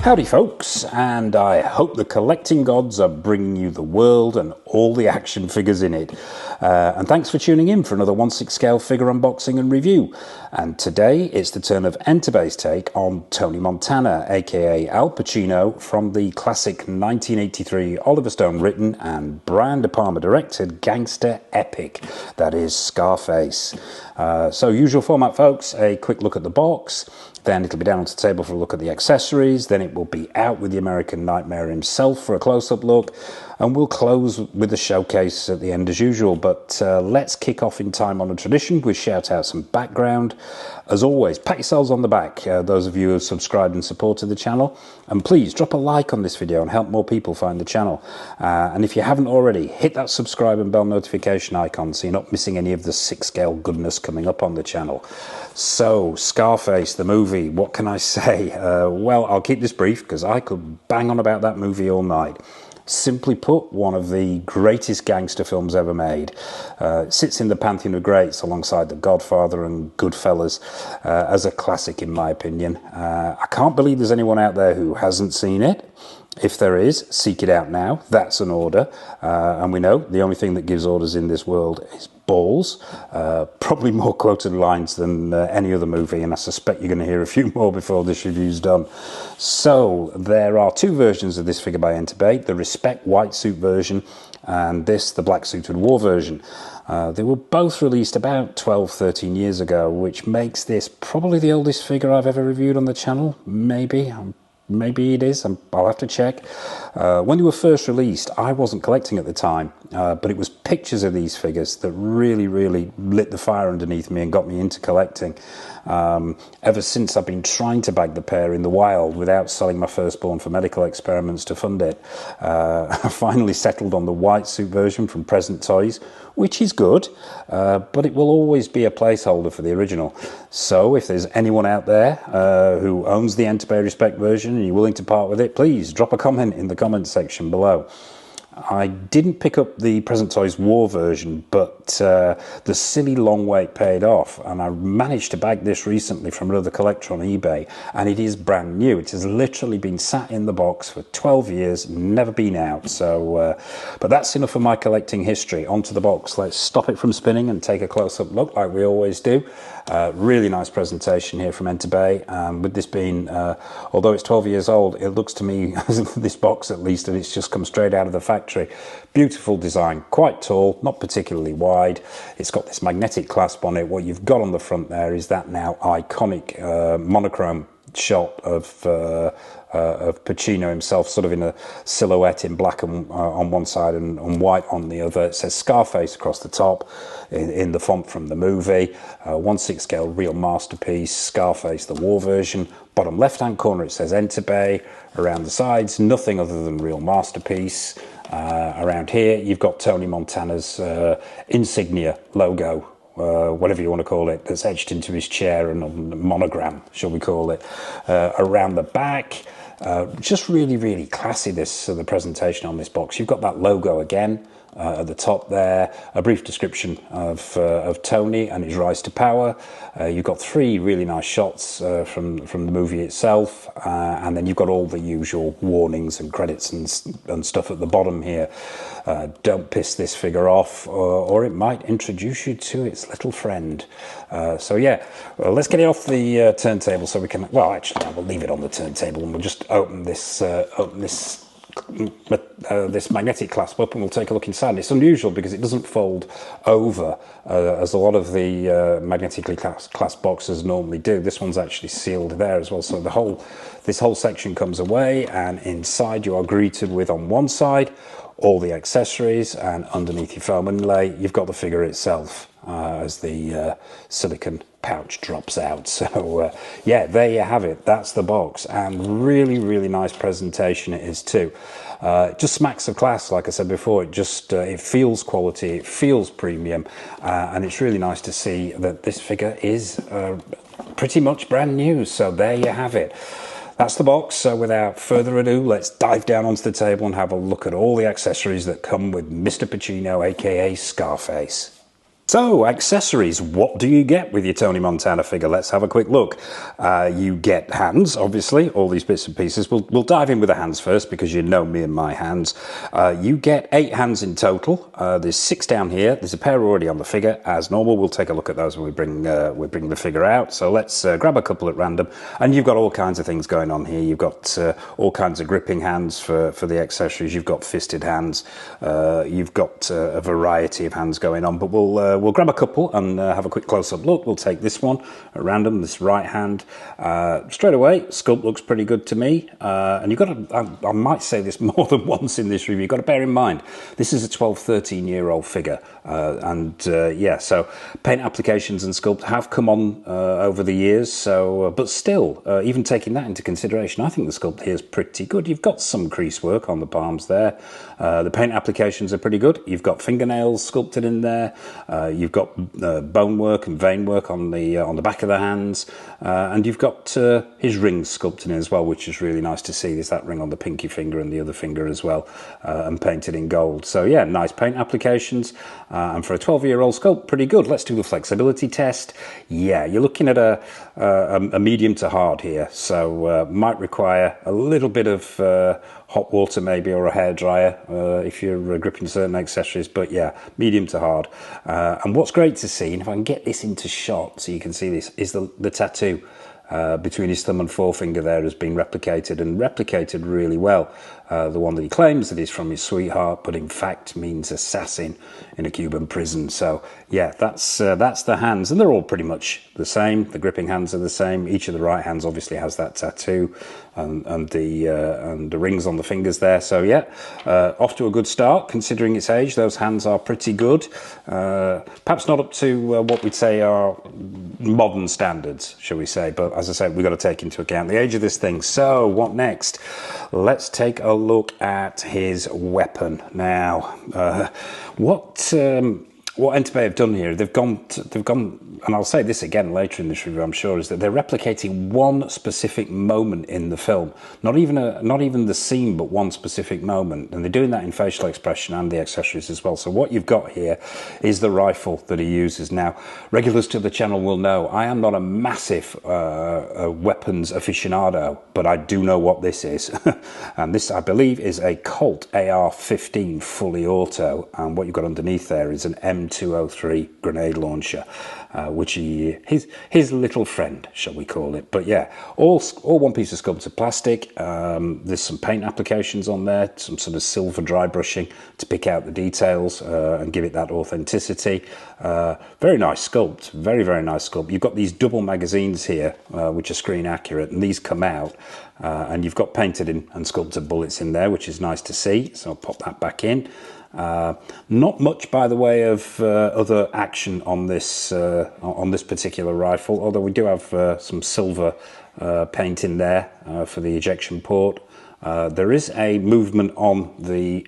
Howdy folks, and I hope the collecting gods are bringing you the world and all the action figures in it. And thanks for tuning in for another 1/6 scale figure unboxing and review. And today it's the turn of Enterbay's take on Tony Montana, aka Al Pacino, from the classic 1983 Oliver Stone written and Brian De Plama directed gangster epic that is Scarface. So usual format folks, a quick look at the box, then it'll be down onto the table for a look at the accessories, then it will be out with the American Nightmare himself for a close-up look, and we'll close with the showcase at the end as usual. But let's kick off in time-honoured tradition with shout-outs and background. As always, pat yourselves on the back, those of you who have subscribed and supported the channel, and please drop a like on this video and help more people find the channel. And if you haven't already, hit that subscribe and bell notification icon so you're not missing any of the 6-scale goodness coming up on the channel. So, Scarface, the movie, what can I say? Well, I'll keep this brief because I could bang on about that movie all night. Simply put, one of the greatest gangster films ever made. It sits in the pantheon of greats alongside The Godfather and Goodfellas as a classic in my opinion. I can't believe there's anyone out there who hasn't seen it. If there is, seek it out now. That's an order. And we know the only thing that gives orders in this world is balls. Probably more quoted lines than any other movie, and I suspect you're going to hear a few more before this review's done. So there are two versions of this figure by Enterbay, the Respect white suit version and this, the black suited war version. They were both released about 12-13 years ago, which makes this probably the oldest figure I've ever reviewed on the channel. Maybe it is, I'll have to check. When they were first released, I wasn't collecting at the time, but it was pictures of these figures that really lit the fire underneath me and got me into collecting. Ever since, I've been trying to bag the pair in the wild without selling my firstborn for medical experiments to fund it. I finally settled on the white suit version from Present Toys, which is good, but it will always be a placeholder for the original. So if there's anyone out there who owns the Enterbay Respect version and you're willing to part with it, please drop a comment in the comments section below. I didn't pick up the Present Toys War version, but the silly long wait paid off, and I managed to bag this recently from another collector on eBay, and it is brand new. It has literally been sat in the box for 12 years, never been out. So, but that's enough of my collecting history. Onto the box. Let's stop it from spinning and take a close-up look like we always do. Really nice presentation here from Enterbay. With this being, although it's 12 years old, it looks to me, this box at least, that it's just come straight out of the factory. Beautiful design, quite tall, not particularly wide. It's got this magnetic clasp on it. What you've got on the front there is that now iconic monochrome shot of Pacino himself, sort of in a silhouette in black on one side and white on the other. It says Scarface across the top in the font from the movie. 1/6 scale real masterpiece, Scarface, the war version. Bottom left hand corner it says Enterbay. Around the sides, nothing other than real masterpiece. Around here you've got Tony Montana's insignia logo, whatever you want to call it, that's etched into his chair, and a monogram, shall we call it. Around the back, just really classy, the presentation on this box. You've got that logo again at the top there, a brief description of Tony and his rise to power. You've got three really nice shots from the movie itself, and then you've got all the usual warnings and credits and stuff at the bottom here. Don't piss this figure off, or it might introduce you to its little friend. So yeah, well, let's get it off the turntable so we can, well actually I will leave it on the turntable and we'll just open this this magnetic clasp up and we'll take a look inside. And it's unusual because it doesn't fold over as a lot of the magnetically clasped boxes normally do. This one's actually sealed there as well, so this whole section comes away, and inside you are greeted with, on one side, all the accessories, and underneath your foam inlay you've got the figure itself as the silicone pouch drops out. So yeah, there you have it. That's the box, and really nice presentation it is too. Just smacks of class, like I said before. It just it feels quality, it feels premium, and it's really nice to see that this figure is pretty much brand new. So there you have it. That's the box. So without further ado, let's dive down onto the table and have a look at all the accessories that come with Mr. Pacino, aka Scarface. So, accessories, what do you get with your Tony Montana figure? Let's have a quick look. You get hands, obviously, all these bits and pieces. We'll dive in with the hands first because you know me and my hands. You get 8 hands in total. There's 6 down here. There's a pair already on the figure. As normal, we'll take a look at those when we bring the figure out. So let's grab a couple at random. And you've got all kinds of things going on here. You've got all kinds of gripping hands for the accessories. You've got fisted hands. You've got a variety of hands going on, but we'll grab a couple and have a quick close-up look. We'll take this one at random, this right hand. Straight away, sculpt looks pretty good to me. And you've got to, I might say this more than once in this review, you've got to bear in mind, this is a 12, 13-year-old figure. Yeah, so paint applications and sculpt have come on over the years. So, but still, even taking that into consideration, I think the sculpt here is pretty good. You've got some crease work on the palms there. The paint applications are pretty good. You've got fingernails sculpted in there. You've got bone work and vein work on the back of the hands, and you've got his rings sculpted in as well, which is really nice to see. There's that ring on the pinky finger and the other finger as well, and painted in gold. So yeah, nice paint applications, and for a 12-year-old sculpt, pretty good. Let's do the flexibility test. Yeah, you're looking at a medium to hard here, so might require a little bit of hot water maybe, or a hairdryer if you're gripping certain accessories, but yeah, medium to hard. And what's great to see, and if I can get this into shot so you can see this, is the tattoo between his thumb and forefinger there has been replicated, and replicated really well. The one that he claims that is from his sweetheart, but in fact means assassin in a Cuban prison. So yeah, that's the hands, and they're all pretty much the same. The gripping hands are the same. Each of the right hands obviously has that tattoo, and the rings on the fingers there. So yeah, off to a good start considering its age. Those hands are pretty good. Perhaps not up to what we'd say are modern standards, shall we say, but as I said, we've got to take into account the age of this thing. So what next? Let's take a look at his weapon now. What Enterbay have done here, they've gone, and I'll say this again later in this review, I'm sure, is that they're replicating one specific moment in the film, not even the scene, but one specific moment, and they're doing that in facial expression and the accessories as well. So what you've got here is the rifle that he uses. Now, regulars to the channel will know I am not a massive weapons aficionado, but I do know what this is, and this, I believe, is a Colt AR-15 fully auto, and what you've got underneath there is an M203 grenade launcher, which his little friend, shall we call it. But yeah, all one piece of sculpted plastic. There's some paint applications on there, some sort of silver dry brushing to pick out the details and give it that authenticity. Very nice sculpt, very, very nice sculpt. You've got these double magazines here, which are screen accurate, and these come out, and you've got painted in and sculpted bullets in there, which is nice to see. So I'll pop that back in. Not much by the way of other action on this particular rifle, although we do have some silver paint in there for the ejection port. There is a movement on the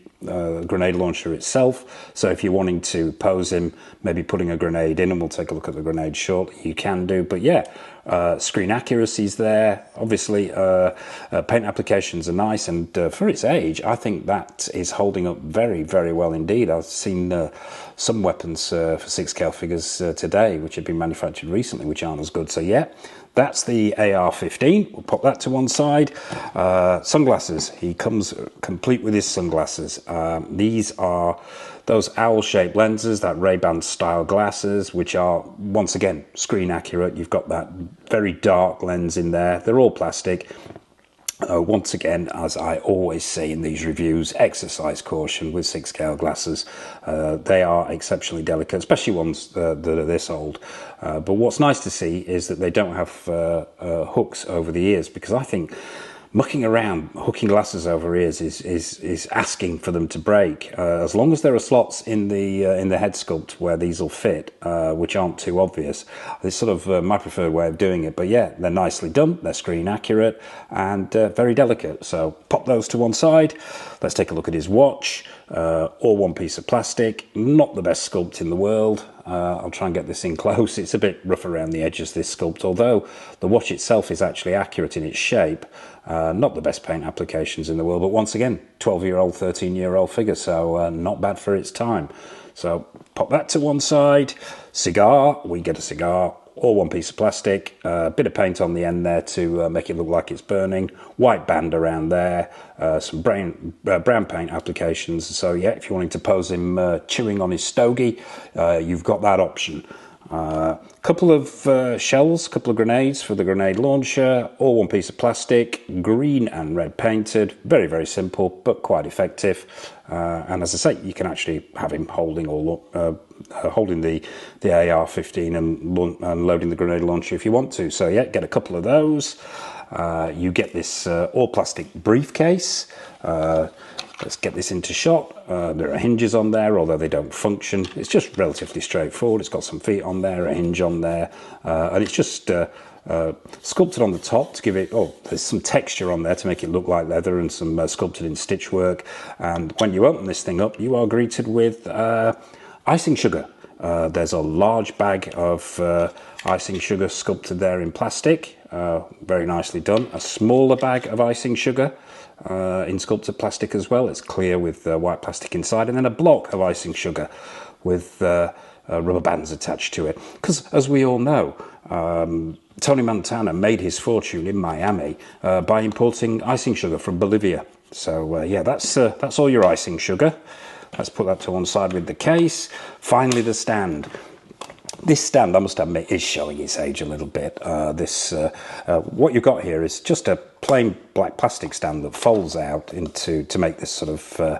grenade launcher itself, so if you're wanting to pose him, maybe putting a grenade in, and we'll take a look at the grenade shortly, you can do. But yeah, screen accuracy's there, obviously. Paint applications are nice, and for its age, I think that is holding up very, very well indeed. I've seen some weapons for 6-scale figures today which have been manufactured recently which aren't as good. So yeah, that's the AR-15. We'll pop that to one side. Sunglasses. He comes complete with his sunglasses. These are those owl-shaped lenses, that Ray-Ban style glasses, which are, once again, screen accurate. You've got that very dark lens in there. They're all plastic. Once again, as I always say in these reviews, exercise caution with 6-scale glasses. They are exceptionally delicate, especially ones that are this old. But what's nice to see is that they don't have hooks over the ears, because I think mucking around, hooking glasses over ears is asking for them to break. As long as there are slots in the head sculpt where these will fit, which aren't too obvious, it's sort of my preferred way of doing it. But yeah, they're nicely done, they're screen accurate, and very delicate. So pop those to one side. Let's take a look at his watch. All one piece of plastic, not the best sculpt in the world. I'll try and get this in close. It's a bit rough around the edges, this sculpt, although the watch itself is actually accurate in its shape. Not the best paint applications in the world, but once again, 12-year-old, 13-year-old figure, so not bad for its time. So pop that to one side. Cigar, we get a cigar, all one piece of plastic, a bit of paint on the end there to make it look like it's burning, white band around there, some brown paint applications. So yeah, if you're wanting to pose him chewing on his stogie, you've got that option. Couple of shells, couple of grenades for the grenade launcher, all one piece of plastic, green and red painted, very, very simple, but quite effective. And as I say, you can actually have him holding holding the AR-15 and loading the grenade launcher if you want to. So yeah, get a couple of those. You get this all plastic briefcase. Let's get this into shot. There are hinges on there, although they don't function. It's just relatively straightforward. It's got some feet on there, a hinge on there, and it's just sculpted on the top to give it, there's some texture on there to make it look like leather, and some sculpted in stitch work. And when you open this thing up, you are greeted with icing sugar. There's a large bag of icing sugar sculpted there in plastic, very nicely done. A smaller bag of icing sugar in sculpted plastic as well. It's clear with white plastic inside, and then a block of icing sugar with rubber bands attached to it. Because as we all know, Tony Montana made his fortune in Miami by importing icing sugar from Bolivia. So yeah, that's all your icing sugar. Let's put that to one side with the case. Finally, the stand. This stand, I must admit, is showing its age a little bit. What you've got here is just a plain black plastic stand that folds out to make this sort of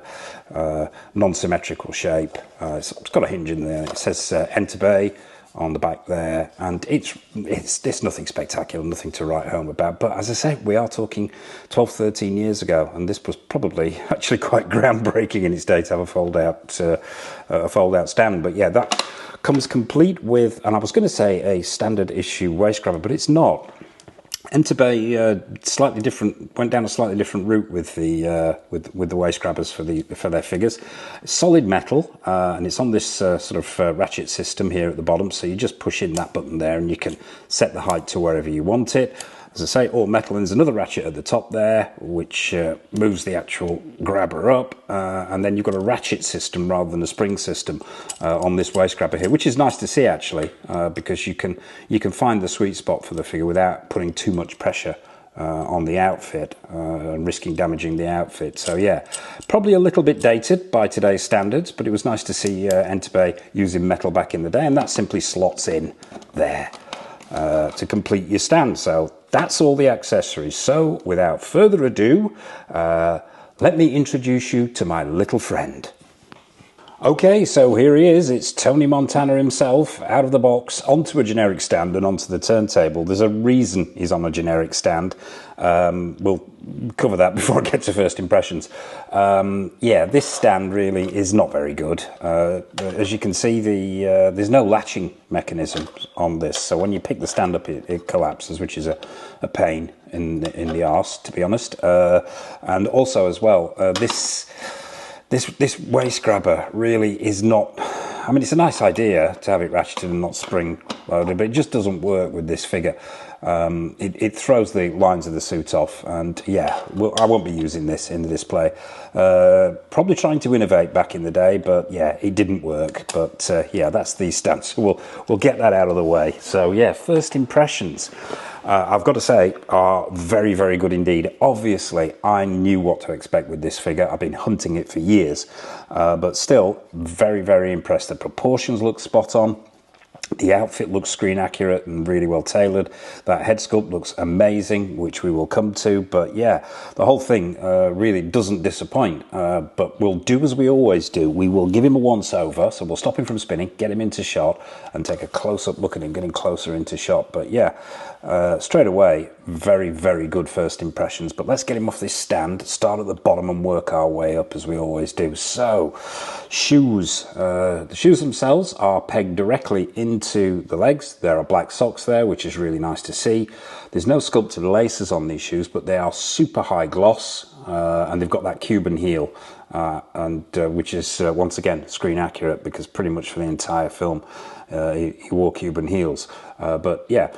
non-symmetrical shape. It's got a hinge in there. It says Enterbay on the back there, and it's nothing spectacular, nothing to write home about. But as I say, we are talking 12, 13 years ago, and this was probably actually quite groundbreaking in its day to have a fold-out stand. But yeah, that comes complete with, and I was going to say a standard issue waist grabber, but it's not. Enterbay went down a slightly different route with the waist grabbers for their figures. It's solid metal, and it's on this sort of ratchet system here at the bottom. So you just push in that button there, and you can set the height to wherever you want it. As I say, all metal, and there's another ratchet at the top there, which moves the actual grabber up, and then you've got a ratchet system rather than a spring system on this waist grabber here, which is nice to see actually, because you can find the sweet spot for the figure without putting too much pressure on the outfit and risking damaging the outfit. So yeah, probably a little bit dated by today's standards, but it was nice to see Enterbay using metal back in the day, and that simply slots in there to complete your stand. So that's all the accessories. So without further ado, let me introduce you to my little friend. Okay, so here he is. It's Tony Montana himself, out of the box, onto a generic stand and onto the turntable. There's a reason he's on a generic stand. We'll cover that before I get to first impressions. Yeah, this stand really is not very good. As you can see, there's no latching mechanism on this, so when you pick the stand up, it collapses, which is a pain in the arse, to be honest. And also as well, this waist grabber really is not, I mean, it's a nice idea to have it ratcheted and not spring loaded, but it just doesn't work with this figure. It throws the lines of the suit off, and yeah, I won't be using this in the display. Probably trying to innovate back in the day, but yeah, it didn't work. But yeah, that's the stand, so we'll get that out of the way. So yeah, first impressions, I've got to say, are very, very good indeed. Obviously, I knew what to expect with this figure. I've been hunting it for years, but still very, very impressed. The proportions look spot on. The outfit looks screen accurate and really well tailored. That head sculpt looks amazing, which we will come to. But yeah, the whole thing really doesn't disappoint. But we'll do as we always do. We will give him a once over. So we'll stop him from spinning, get him into shot, and take a close-up look at him, getting closer into shot. But yeah, straight away, very, very good first impressions. But let's get him off this stand, start at the bottom and work our way up as we always do. So, shoes. The shoes themselves are pegged directly into the legs. There are black socks there, which is really nice to see. There's no sculpted laces on these shoes, but they are super high gloss, and they've got that Cuban heel and which is once again screen accurate, because pretty much for the entire film he wore Cuban heels. But yeah,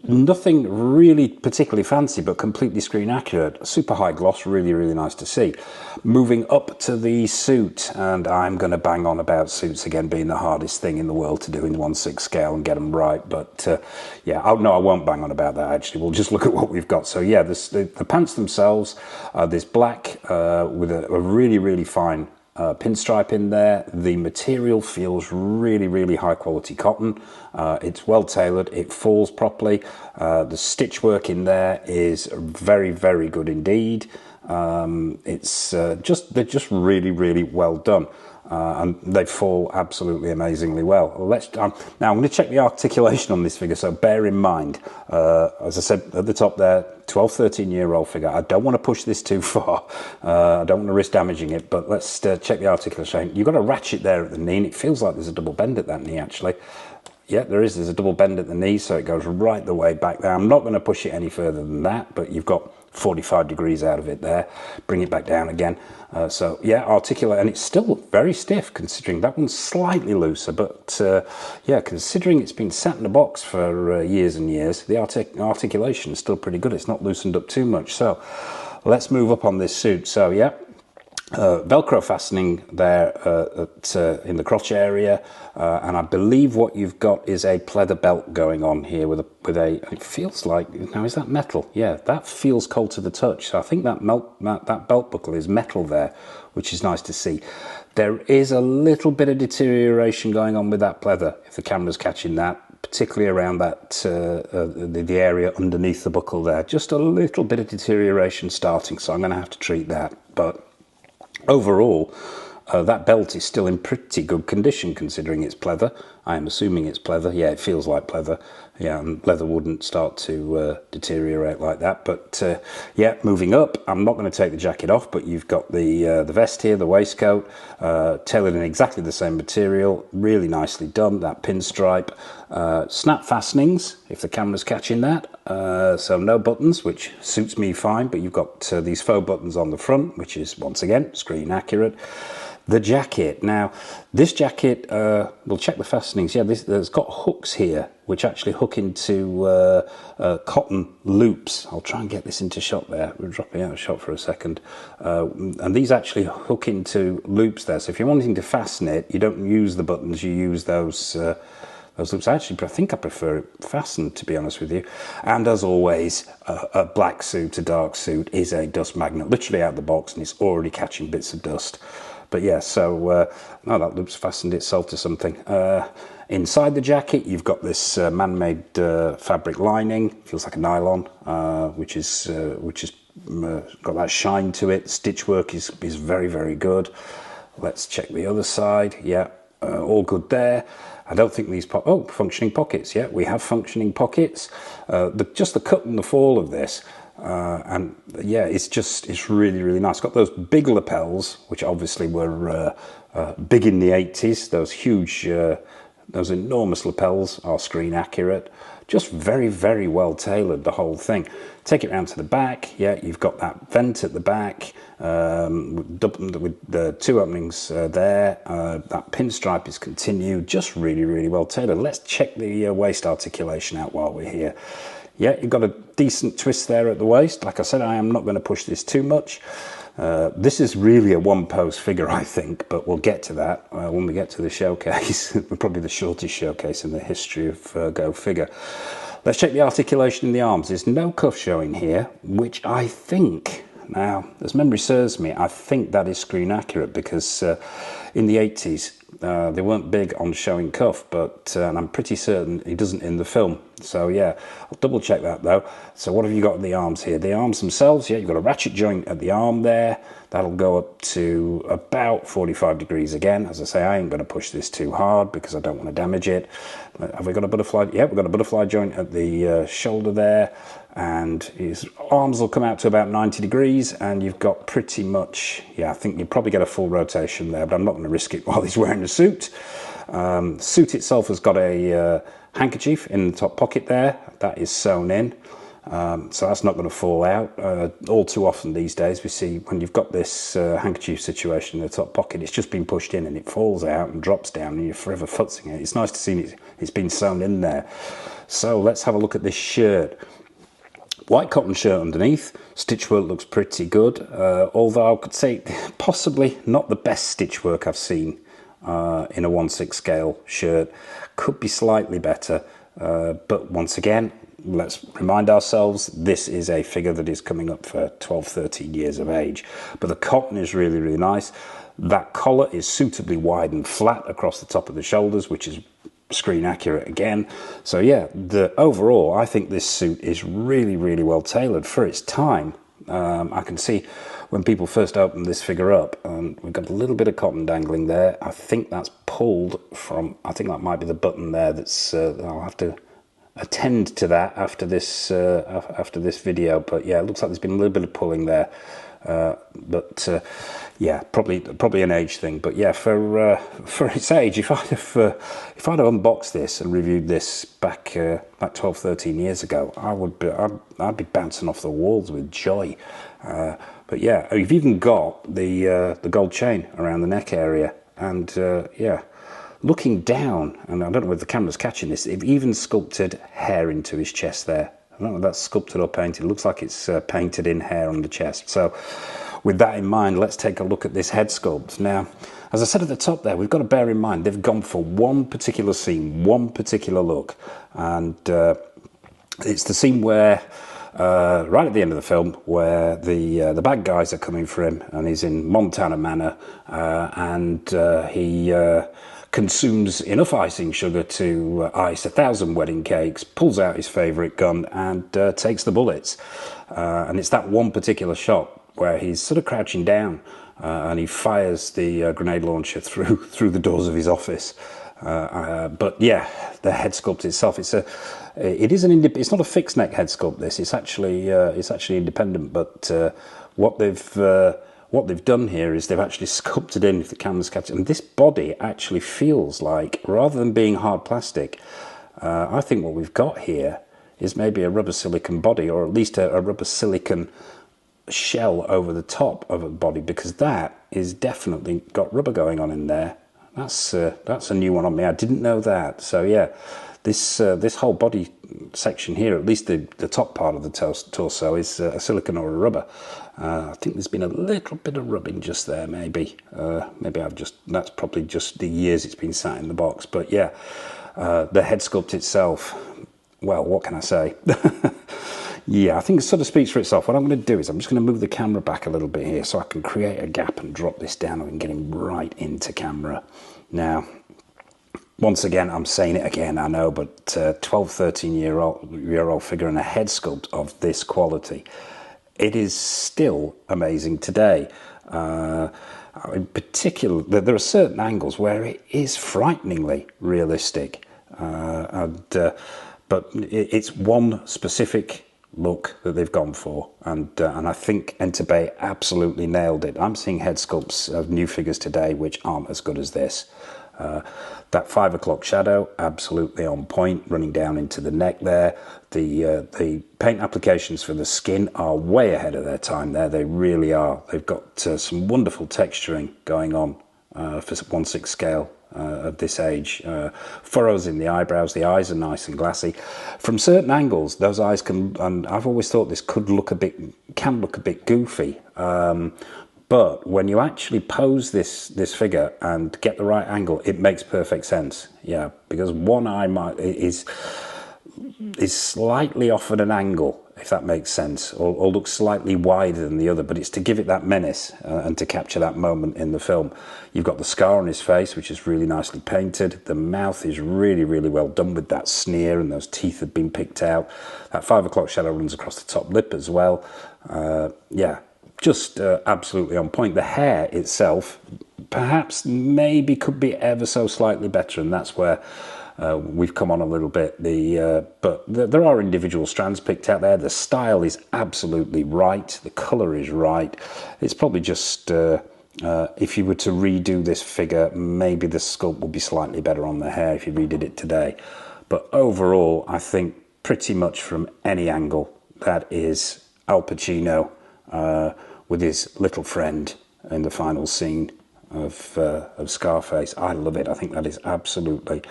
nothing really particularly fancy, but completely screen accurate. Super high gloss, really, really nice to see. Moving up to the suit, and I'm going to bang on about suits again being the hardest thing in the world to do in 1/6 scale and get them right. But yeah, no, I won't bang on about that actually. We'll just look at what we've got. So yeah, the pants themselves, this black with a really, really fine pinstripe in there. The material feels really, really high quality cotton. It's well tailored, it falls properly. The stitch work in there is very, very good indeed. They're just really, really well done. And they fall absolutely amazingly well. Now I'm going to check the articulation on this figure, so bear in mind, as I said at the top there, 12, 13-year-old figure. I don't want to push this too far. I don't want to risk damaging it, but let's check the articulation. You've got a ratchet there at the knee, and it feels like there's a double bend at that knee, actually. Yeah, there's a double bend at the knee, so it goes right the way back there. I'm not going to push it any further than that, but you've got 45 degrees out of it there. Bring it back down again. So yeah, articulate, and it's still very stiff considering that one's slightly looser, but yeah, considering it's been sat in a box for years and years, the articulation is still pretty good. It's not loosened up too much. So let's move up on this suit. So yeah, Velcro fastening there in the crotch area, and I believe what you've got is a pleather belt going on here with a. It feels like, now is that metal? Yeah, that feels cold to the touch. So I think that belt buckle is metal there, which is nice to see. There is a little bit of deterioration going on with that pleather, if the camera's catching that, particularly around that the area underneath the buckle there. Just a little bit of deterioration starting, so I'm going to have to treat that, but overall, that belt is still in pretty good condition considering it's pleather. I am assuming it's pleather. Yeah, it feels like pleather. Yeah, and leather wouldn't start to deteriorate like that. But yeah, moving up, I'm not going to take the jacket off, but you've got the vest here, the waistcoat, tailored in exactly the same material, really nicely done. That pinstripe, snap fastenings, if the camera's catching that. So no buttons, which suits me fine, but you've got these faux buttons on the front, which is once again screen accurate. The jacket. Now, this jacket, we'll check the fastenings. Yeah, there's got hooks here, which actually hook into cotton loops. I'll try and get this into shot there. We're dropping out of shot for a second. And these actually hook into loops there. So if you're wanting to fasten it, you don't use the buttons, you use those loops. Actually, I think I prefer it fastened, to be honest with you. And as always, a black suit, a dark suit, is a dust magnet, literally out of the box, and it's already catching bits of dust. But yeah, so no, that loop's fastened itself to something. Inside the jacket, you've got this man-made fabric lining. Feels like a nylon, which is got that shine to it. Stitch work is very, very good. Let's check the other side. Yeah, all good there. I don't think these functioning pockets. Yeah, we have functioning pockets. Just the cut and the fall of this. And yeah, it's really, really nice. Got those big lapels, which obviously were big in the 80s. Those huge, those enormous lapels are screen accurate. Just very, very well tailored, the whole thing. Take it round to the back. Yeah, you've got that vent at the back with the two openings there. That pinstripe is continued. Just really, really well tailored. Let's check the waist articulation out while we're here. Yeah, you've got a decent twist there at the waist. Like I said, I am not going to push this too much. This is really a one-pose figure, I think, but we'll get to that when we get to the showcase. Probably the shortest showcase in the history of Go Figure. Let's check the articulation in the arms. There's no cuff showing here, which I think, now, as memory serves me, I think that is screen accurate, because in the 80s, they weren't big on showing cuff, but and I'm pretty certain he doesn't in the film. So yeah, I'll double check that though. So what have you got in the arms here? The arms themselves, yeah, you've got a ratchet joint at the arm there. That'll go up to about 45 degrees again. As I say, I ain't going to push this too hard because I don't want to damage it. Have we got a butterfly? Yeah, we've got a butterfly joint at the shoulder there. And his arms will come out to about 90 degrees, and you've got pretty much, yeah, I think you'll probably get a full rotation there, but I'm not going to risk it while he's wearing the suit. Suit itself has got a handkerchief in the top pocket there. That is sewn in. So that's not going to fall out. All too often these days we see when you've got this handkerchief situation in the top pocket, it's just been pushed in and it falls out and drops down and you're forever futzing it. It's nice to see it's been sewn in there. So let's have a look at this shirt. White cotton shirt underneath. Stitch work looks pretty good, although I could say possibly not the best stitch work I've seen in a 1/6 scale shirt. Could be slightly better, but once again, let's remind ourselves this is a figure that is coming up for 12, 13 years of age. But the cotton is really, really nice. That collar is suitably wide and flat across the top of the shoulders, which is screen accurate again. So yeah, overall I think this suit is really, really well tailored for its time. I can see when people first opened this figure up, we've got a little bit of cotton dangling there. I think that's pulled from, I think that might be the button there. That's I'll have to attend to that after this video, but yeah, it looks like there's been a little bit of pulling there. Yeah, probably an age thing. But yeah, for its age, if I'd have unboxed this and reviewed this back 12, 13 years ago, I'd be bouncing off the walls with joy. But yeah, you've even got the gold chain around the neck area, and yeah, looking down, and I don't know whether the camera's catching this, they've even sculpted hair into his chest there. I don't know if that's sculpted or painted. It looks like it's painted in hair on the chest. So with that in mind, let's take a look at this head sculpt. Now, as I said at the top there, we've got to bear in mind they've gone for one particular scene, one particular look. And it's the scene where, right at the end of the film, where the bad guys are coming for him, and he's in Montana Manor, and he consumes enough icing sugar to ice 1,000 wedding cakes, pulls out his favourite gun and takes the bullets. And it's that one particular shot where he's sort of crouching down and he fires the grenade launcher through the doors of his office. But yeah, the head sculpt itself, it's not a fixed neck head sculpt. It's actually independent. But what they've done here is they've actually sculpted in, if the camera's catching, and this body actually feels like, rather than being hard plastic, I think what we've got here is maybe a rubber silicone body, or at least a rubber silicone shell over the top of a body, because that is definitely got rubber going on in there. That's a new one on me. I didn't know that. So yeah, this whole body section here, at least the top part of the torso, is a silicone or a rubber. I think there's been a little bit of rubbing just there, maybe. That's probably just the years it's been sat in the box. But yeah, the head sculpt itself, well, what can I say? Yeah, I think it sort of speaks for itself. What I'm going to do is I'm just going to move the camera back a little bit here so I can create a gap and drop this down and get him right into camera. Now, once again, I'm saying it again, I know, but 12, 13-year-old figure and a head sculpt of this quality, it is still amazing today. In particular, there are certain angles where it is frighteningly realistic, but it's one specific look that they've gone for, and I think Enterbay absolutely nailed it. I'm seeing head sculpts of new figures today which aren't as good as this. That 5 o'clock shadow, absolutely on point, running down into the neck there. The paint applications for the skin are way ahead of their time there. They really are. They've got some wonderful texturing going on for 1/6 scale of this age. Furrows in the eyebrows, the eyes are nice and glassy. From certain angles, those eyes can, and I've always thought this can look a bit goofy. But when you actually pose this figure and get the right angle, it makes perfect sense. Yeah, because one eye is slightly off at an angle, if that makes sense, or looks slightly wider than the other, but it's to give it that menace and to capture that moment in the film. You've got the scar on his face, which is really nicely painted. The mouth is really, really well done with that sneer, and those teeth have been picked out. That 5 o'clock shadow runs across the top lip as well. Yeah, just absolutely on point. The hair itself, perhaps, maybe could be ever so slightly better, and that's where we've come on a little bit. But there are individual strands picked out there. The style is absolutely right. The colour is right. It's probably just, if you were to redo this figure, maybe the sculpt would be slightly better on the hair if you redid it today. But overall, I think pretty much from any angle, that is Al Pacino with his little friend in the final scene of Scarface. I love it. I think that is absolutely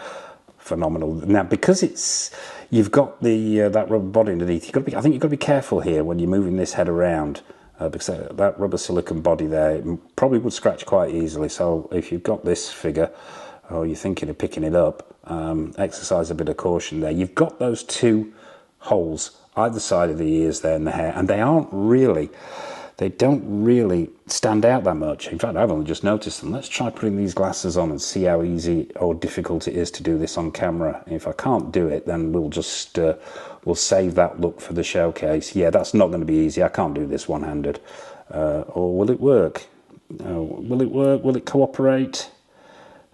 phenomenal. Now, because you've got the that rubber body underneath, I think you've got to be careful here when you're moving this head around, because that rubber silicone body there probably would scratch quite easily. So if you've got this figure, or you're thinking of picking it up, exercise a bit of caution there. You've got those two holes either side of the ears there in the hair, and they don't really stand out that much. In fact, I've only just noticed them. Let's try putting these glasses on and see how easy or difficult it is to do this on camera. If I can't do it, then we'll just we'll save that look for the showcase. Yeah, that's not going to be easy. I can't do this one-handed. Or will it work? Will it work? Will it cooperate?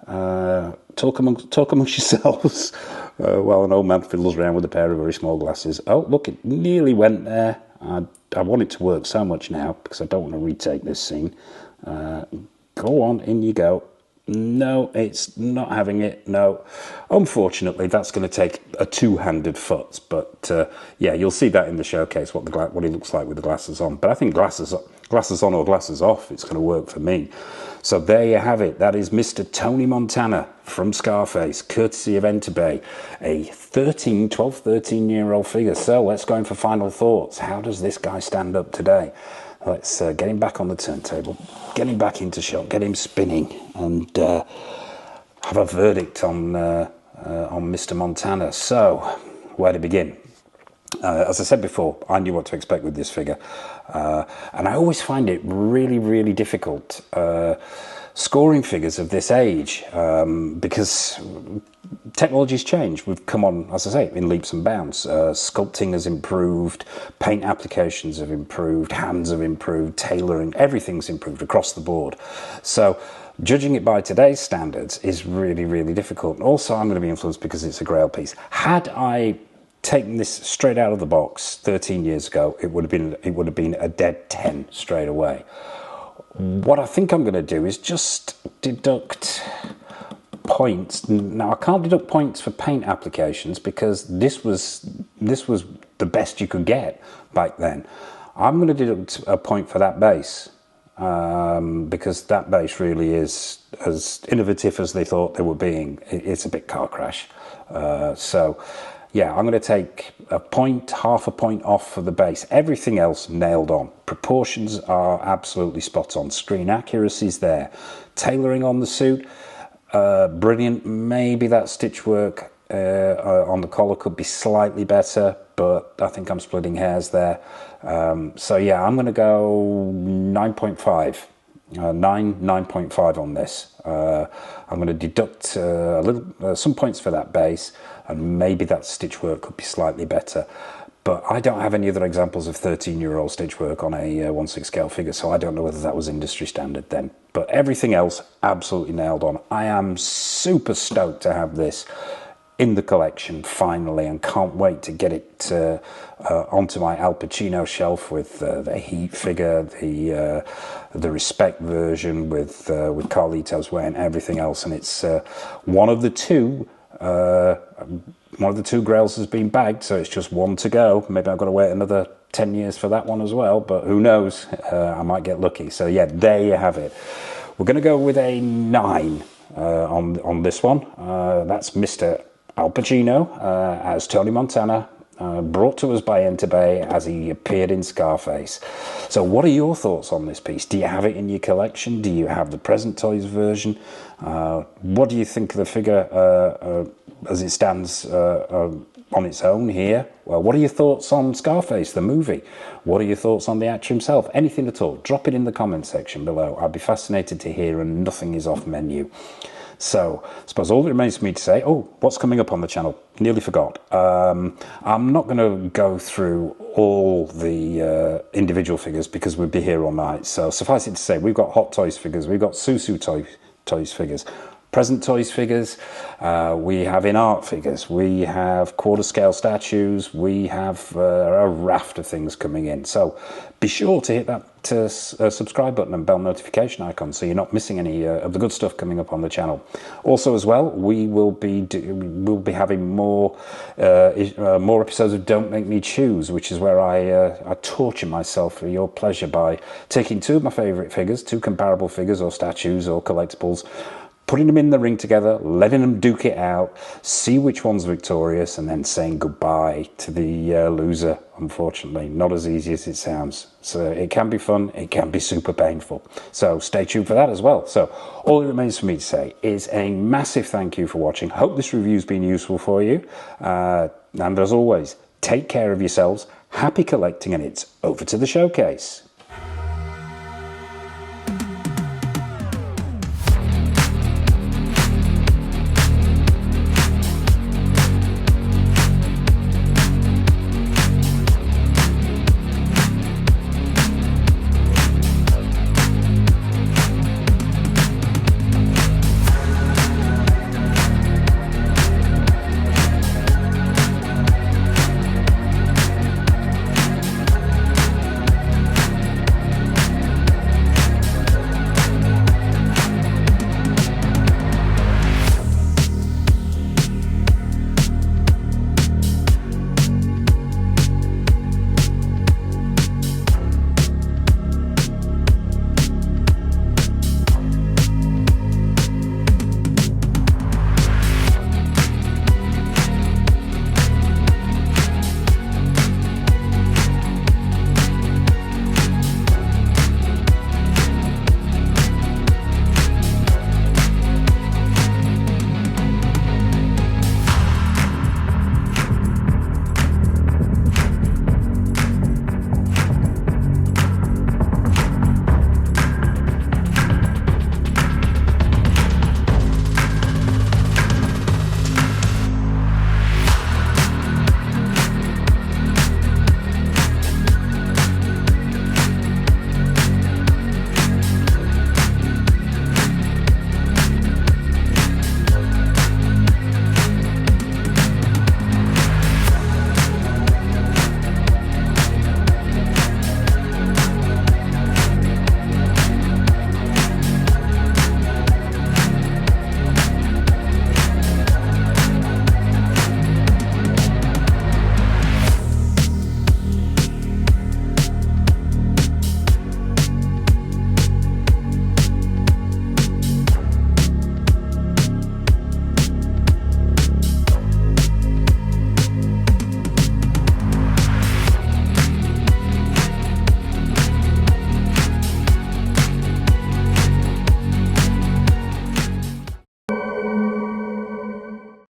Talk amongst yourselves while an old man fiddles around with a pair of very small glasses. Oh, look, it nearly went there. I want it to work so much now because I don't want to retake this scene. Go on, in you go. No, it's not having it. No. Unfortunately, that's going to take a two-handed foot. But yeah, you'll see that in the showcase, what he looks like with the glasses on. But I think glasses on or glasses off, it's going to work for me. So there you have it. That is Mr. Tony Montana from Scarface, courtesy of Enterbay, a 12, 13-year-old figure. So let's go in for final thoughts. How does this guy stand up today? Let's get him back on the turntable, get him back into shot, get him spinning, and have a verdict on Mr. Montana. So, where to begin? As I said before, I knew what to expect with this figure, and I always find it really, really difficult scoring figures of this age, because technology's changed. We've come on, as I say, in leaps and bounds. Sculpting has improved, paint applications have improved, hands have improved, tailoring, everything's improved across the board. So judging it by today's standards is really, really difficult. And also, I'm going to be influenced because it's a grail piece. Had I taken this straight out of the box 13 years ago, it would have been a dead 10 straight away. What I think I'm going to do is just deduct points. Now, I can't deduct points for paint applications because this was the best you could get back then. I'm going to deduct a point for that base, because that base really is as innovative as they thought they were being. It's a bit car crash. So yeah, I'm going to take a point, half a point off for the base. Everything else nailed on. Proportions are absolutely spot on. Screen accuracy's there. Tailoring on the suit, brilliant. Maybe that stitch work on the collar could be slightly better, but I think I'm splitting hairs there. So yeah, I'm going to go 9.5. 9.5 on this. I'm going to deduct some points for that base, and maybe that stitch work could be slightly better. But I don't have any other examples of 13-year-old stitch work on a 1/6 scale figure, so I don't know whether that was industry standard then. But everything else absolutely nailed on. I am super stoked to have this in the collection finally, and can't wait to get it onto my Al Pacino shelf with the Heat figure, the Respect version with Carlitos wearing everything else, and it's one of the two grails has been bagged, so it's just one to go. Maybe I've got to wait another 10 years for that one as well, but who knows? I might get lucky. So yeah, there you have it. We're going to go with a 9 on this one. That's Mr. Al Pacino as Tony Montana, brought to us by Enterbay as he appeared in Scarface. So what are your thoughts on this piece? Do you have it in your collection? Do you have the present toys version? What do you think of the figure as it stands on its own here? Well, what are your thoughts on Scarface, the movie? What are your thoughts on the actor himself? Anything at all, drop it in the comment section below. I'd be fascinated to hear, and nothing is off menu. So, I suppose all that remains for me to say, what's coming up on the channel? Nearly forgot. I'm not going to go through all the individual figures because we'd be here all night. So, suffice it to say, we've got Hot Toys figures, we've got Susu Toys figures, present toys figures, we have in art figures, we have quarter scale statues, we have a raft of things coming in. So be sure to hit that subscribe button and bell notification icon so you're not missing any of the good stuff coming up on the channel. Also as well, we'll be having more episodes of Don't Make Me Choose, which is where I torture myself for your pleasure by taking two of my favourite figures, two comparable figures or statues or collectibles, putting them in the ring together, letting them duke it out, see which one's victorious, and then saying goodbye to the loser. Unfortunately, not as easy as it sounds. So it can be fun, it can be super painful. So stay tuned for that as well. So all it remains for me to say is a massive thank you for watching. Hope this review's been useful for you. And as always, take care of yourselves, happy collecting, and it's over to the showcase.